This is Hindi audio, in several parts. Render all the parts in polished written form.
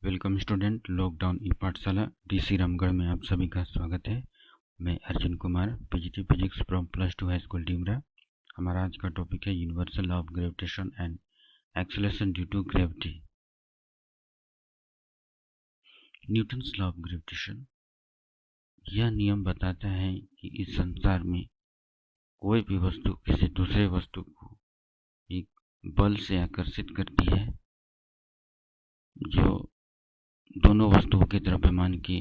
Welcome student. लॉकडाउन ई पाठशाला डीसी रामगढ़ में आप सभी का स्वागत है। मैं Arjun Kumar, PGT physics from +2 high school Dimra. हमारा आज का टॉपिक है universal law of gravitation and acceleration due to gravity. Newton's law of gravitation यह नियम बताता है कि इस संसार में कोई भी वस्तु किसी दूसरे वस्तु को एक बल से आकर्षित करती है जो दोनों वस्तुओं के द्रव्यमान के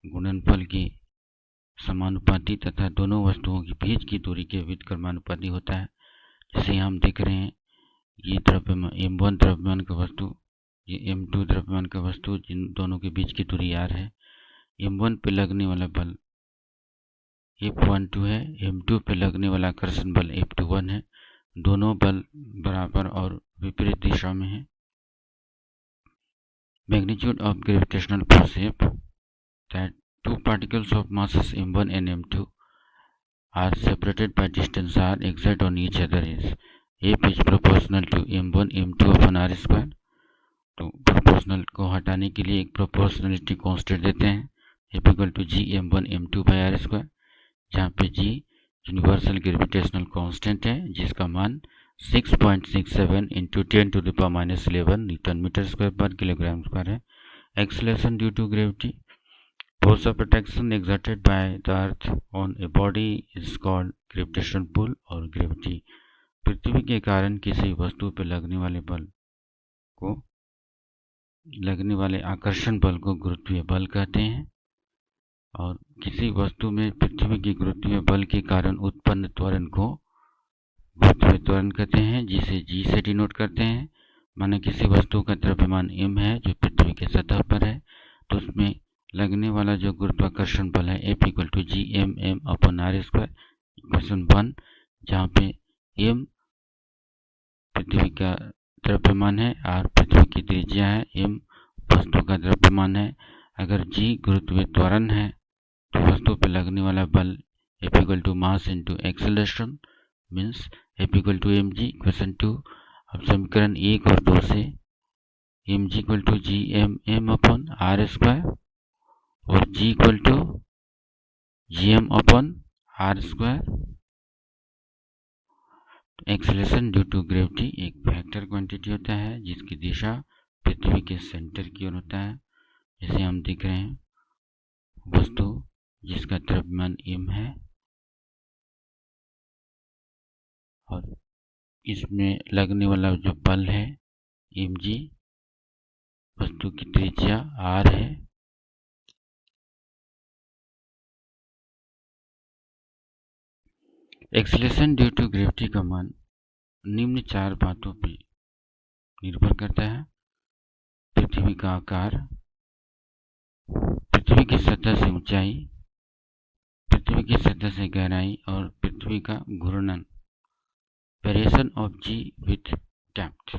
गुणनफल के समानुपाती तथा दोनों वस्तुओं के बीच की दूरी के व्युत्क्रमानुपाती होता है। जैसे हम देख रहे हैं, ये द्रव्यमान m1 द्रव्यमान का वस्तु, ये m2 द्रव्यमान का वस्तु, जिन दोनों के बीच की दूरी r है। m1 पे लगने वाला बल F12 है, m2 पे लगने वाला आकर्षण बल F21 है। दोनों बल बराबर और विपरीत दिशा में है। Magnitude of gravitational force F that two particles of masses m1 and m2 are separated by distance r exert on each other is F is proportional to m1 m2 upon r square। तो प्रोपोर्शनल को हटाने के लिए एक प्रोपोर्शनलिटी कांस्टेंट देते हैं, F equal to G m1 m2 by R square, जहाँ पे g यूनिवर्सल ग्रेविटेशनल कांस्टेंट है जिसका मान 6.67 इंटू 10⁻11 न्यूटन मीटर स्क्वायर पर किलोग्राम स्क्वायर है। Acceleration due to gravity, force of attraction exerted by the earth on a body is called gravitational pull और gravity। पृथ्वी के कारण किसी वस्तु पर लगने वाले आकर्षण बल को गुरुत्वीय बल कहते हैं, और किसी वस्तु में पृथ्वी के गुरुत्वीय बल के कारण उत्पन्न त्वरण को गुरुत्वीय त्वरण कहते हैं, जिसे g से डिनोट करते हैं। माना किसी वस्तु का द्रव्यमान m है जो पृथ्वी के सतह पर है, तो उसमें लगने वाला जो गुरुत्वाकर्षण बल है F equal to G m upon R square, equation 1, जहाँ पे m पृथ्वी का द्रव्यमान है, r पृथ्वी की त्रिज्या है, m वस्तु का द्रव्यमान है। अगर g गुरुत्वीय त्वरण है तो वस्तु पर लगने वाला बल F equal to mass into acceleration means F equal to mg, equation 2। अब समीकरण 1 और 2 से mg equal to G m upon R square और g equal to gm upon R square. Acceleration due to gravity एक वेक्टर क्वांटिटी होता है जिसकी दिशा पृथ्वी के सेंटर की ओर होता है। जैसे हम देख रहे हैं, वस्तु जिसका द्रव्यमान m है और इसमें लगने वाला जो बल है mg, वस्तु की त्रिज्या r है। एक्सेलरेशन ड्यू टू ग्रेविटी का मान निम्न 4 बातों पर निर्भर करता है: पृथ्वी का आकार, पृथ्वी की सतह से ऊंचाई, पृथ्वी की सतह से गहराई और पृथ्वी का घूर्णन। Variation of g with depth,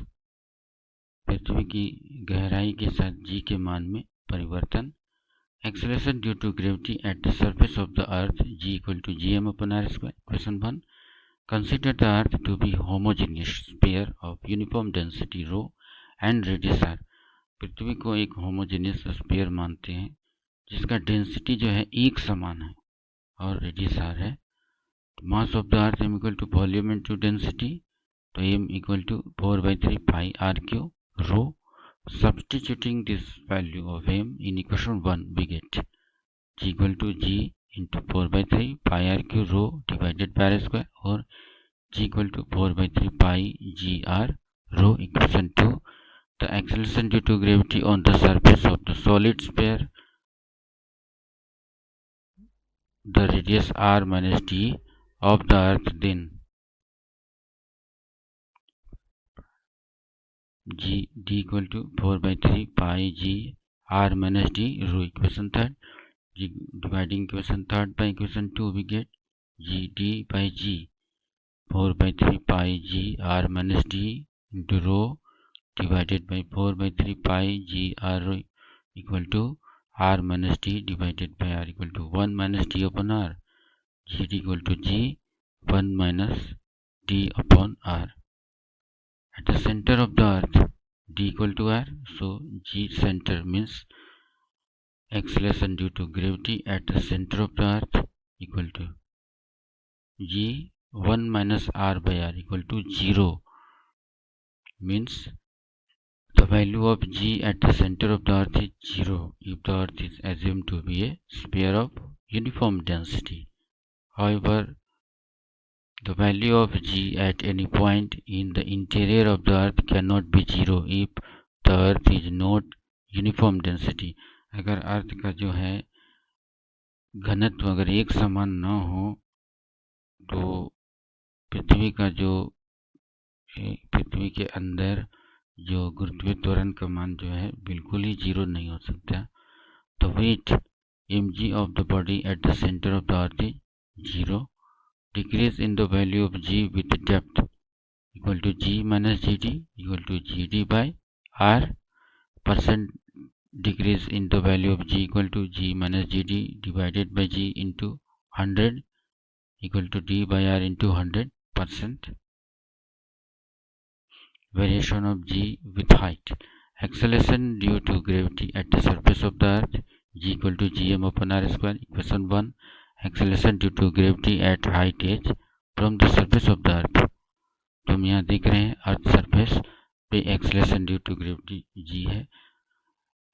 पृथ्वी की गहराई के साथ g के मान में परिवर्तन। Acceleration due to gravity at the surface of the earth g equal to gm upon R square. Question 1, consider the earth to be homogeneous sphere of uniform density rho and radius r। पृथ्वी को एक होमोजेनियस स्फीयर मानते हैं जिसका डेंसिटी जो है एक समान है और रेडियस r है। Mass of the earth m equal to volume into density, तो m equal to 4/3 pi R cube rho. Substituting this value of m in equation 1, we get g equal to g into 4/3 pi r q rho divided by r square, और g equal to 4/3 pi g r rho। Equation 2, the acceleration due to gravity on the surface of the solid sphere, the radius r minus d of the earth, then g d equal to 4/3 pi g r minus d rho। Equation 3, dividing equation 3 by equation 2, we get g d by g 4/3 pi g r minus d into rho divided by 4/3 pi g r rho equal to r minus d divided by r equal to 1 minus d upon r। g d equal to g 1 minus d upon r। At the center of the earth d equal to r. So g center means acceleration due to gravity at the center of the earth equal to g 1 minus r by r equal to 0, means the value of g at the center of the earth is 0 if the earth is assumed to be a sphere of uniform density. However, the value of g at any point in the interior of the earth cannot be 0 if the earth is not uniform density. अगर अर्थ का जो है घनत्व अगर एक समान न हो तो पृथ्वी के अंदर जो गुरुत्वीय त्वरण का मान जो है बिल्कुल ही 0 नहीं हो सकता. The weight mg of the body at the center of the earth is 0. Decrease in the value of g with depth equal to g minus gd equal to gd by r. Percent decrease in the value of g equal to g minus gd divided by g into 100 equal to d by r into 100%. Variation of g with height. Acceleration due to gravity at the surface of the earth g equal to gm upon r square. Equation 1. Acceleration due to gravity at height h from the surface of the earth. तो हम यहाँ देख रहे हैं अर्थ सरफेस पे acceleration due to gravity g है.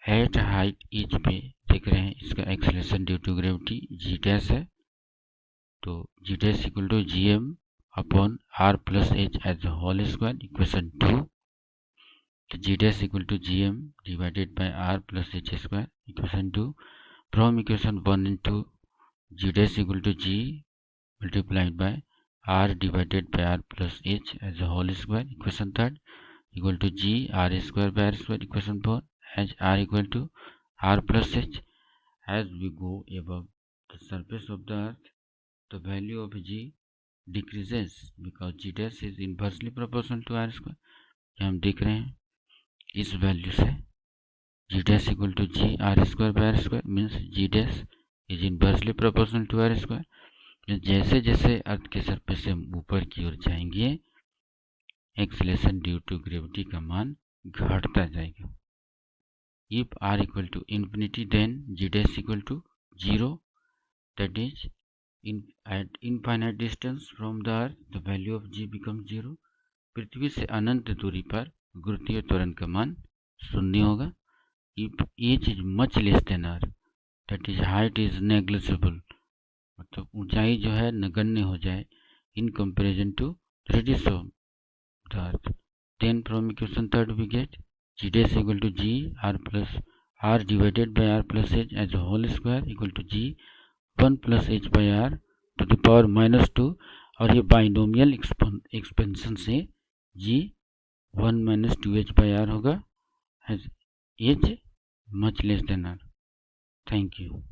एट हाइट h पे देख रहे हैं इसका acceleration due to gravity g dash है. तो g dash equal to gm upon r plus h as whole square. Equation 2. तो g dash equal to gm divided by r plus h square. Equation 2. From equation 1 and 2 g dash equal to g multiplied by r divided by r plus h as a whole square. Equation 3 equal to g r square by r square. Equation 4 as r equal to r plus h. As we go above the surface of the earth, the value of g decreases because g dash is inversely proportional to r square. हम देख रहे हैं इस वैल्यू से g dash equal to g r square by r square means g dash is inversely proportional to r square. जैसे जैसे अर्थ के सरफेस से हम ऊपर की ओर जाएंगे एक्सेलरेशन ड्यू टू ग्रेविटी का मान घटता जाएगा. If r equal to infinity then g dash equal to 0. That is at infinite distance from the earth the value of g become 0. पृथ्वी से अनंत दूरी पर गुरुत्वीय त्वरण का मान 0 होगा. If h is much less than r that is height is negligible, मतलब ऊंचाई जो है नगण्य हो जाए in comparison to radius of the earth. Then from equation 3 we get g dash equal to g r plus r divided by r plus h as a whole square equal to g 1 plus h by r to the power -2. और ये बाइनोमियल एक्सपेंशन से g 1 minus 2h by r होगा as h much less than r. Thank you.